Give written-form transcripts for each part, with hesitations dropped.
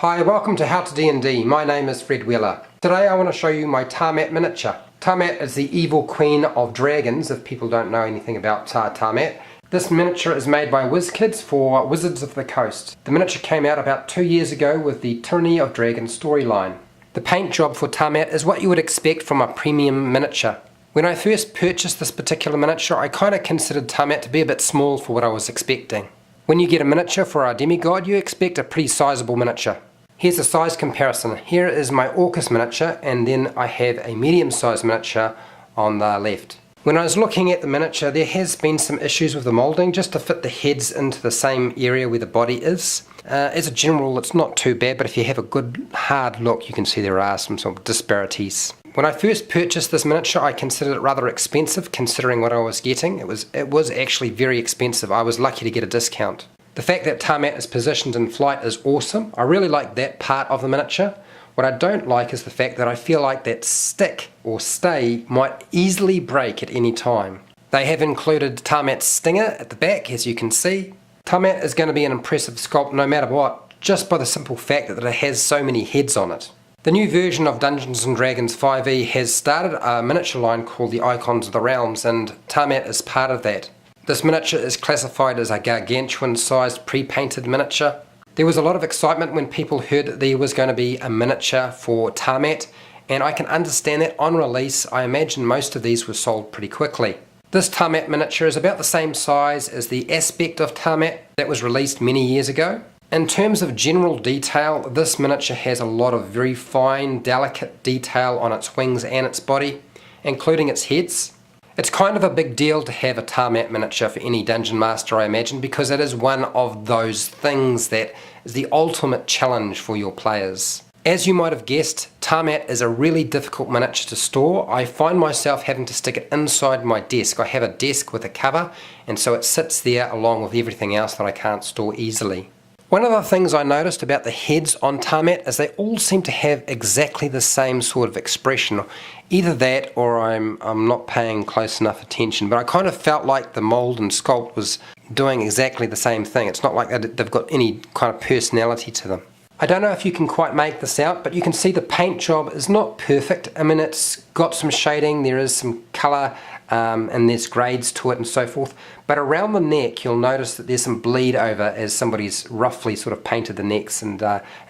Hi, welcome to How to D&D. My name is Fred Wheeler. Today I want to show you my Tiamat miniature. Tiamat is the evil queen of dragons, if people don't know anything about Tiamat. This miniature is made by WizKids for Wizards of the Coast. The miniature came out about 2 years ago with the Tyranny of Dragons storyline. The paint job for Tiamat is what you would expect from a premium miniature. When I first purchased this particular miniature, I kind of considered Tiamat to be a bit small for what I was expecting. When you get a miniature for our demigod, you expect a pretty sizable miniature. Here's a size comparison. Here is my Orcus miniature, and then I have a medium-sized miniature on the left. When I was looking at the miniature, there has been some issues with the moulding just to fit the heads into the same area where the body is. As a general rule, it's not too bad, but if you have a good hard look, you can see there are some sort of disparities. When I first purchased this miniature, I considered it rather expensive considering what I was getting. It was actually very expensive. I was lucky to get a discount. The fact that Tiamat is positioned in flight is awesome. I really like that part of the miniature. What I don't like is the fact that I feel like that stick or stay might easily break at any time. They have included Tiamat's stinger at the back, as you can see. Tiamat is going to be an impressive sculpt no matter what, just by the simple fact that it has so many heads on it. The new version of Dungeons & Dragons 5e has started a miniature line called the Icons of the Realms, and Tiamat is part of that. This miniature is classified as a gargantuan-sized pre-painted miniature. There was a lot of excitement when people heard that there was going to be a miniature for Tiamat, and I can understand that. On release, I imagine most of these were sold pretty quickly. This Tiamat miniature is about the same size as the Aspect of Tiamat that was released many years ago. In terms of general detail, this miniature has a lot of very fine, delicate detail on its wings and its body, including its heads. It's kind of a big deal to have a Tiamat miniature for any dungeon master, I imagine, because it is one of those things that is the ultimate challenge for your players. As you might have guessed, Tiamat is a really difficult miniature to store. I find myself having to stick it inside my desk. I have a desk with a cover, and so it sits there along with everything else that I can't store easily. One of the things I noticed about the heads on Tiamat is they all seem to have exactly the same sort of expression. Either that or I'm not paying close enough attention, but I kind of felt like the mould and sculpt was doing exactly the same thing. It's not like they've got any kind of personality to them. I don't know if you can quite make this out, but you can see the paint job is not perfect. I mean, it's got some shading, there is some colour, and there's grades to it and so forth. But around the neck, you'll notice that there's some bleed over as somebody's roughly sort of painted the necks and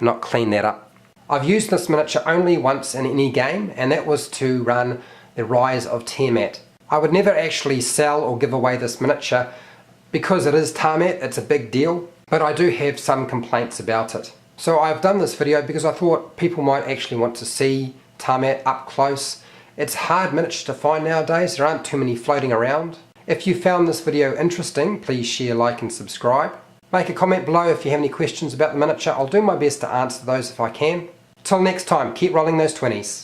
not cleaned that up. I've used this miniature only once in any game, and that was to run the Rise of Tiamat. I would never actually sell or give away this miniature because it is Tiamat, it's a big deal, but I do have some complaints about it. So I've done this video because I thought people might actually want to see Tiamat up close. It's hard miniatures to find nowadays, there aren't too many floating around. If you found this video interesting, please share, like and subscribe. Make a comment below if you have any questions about the miniature. I'll do my best to answer those if I can. Till next time, keep rolling those 20s.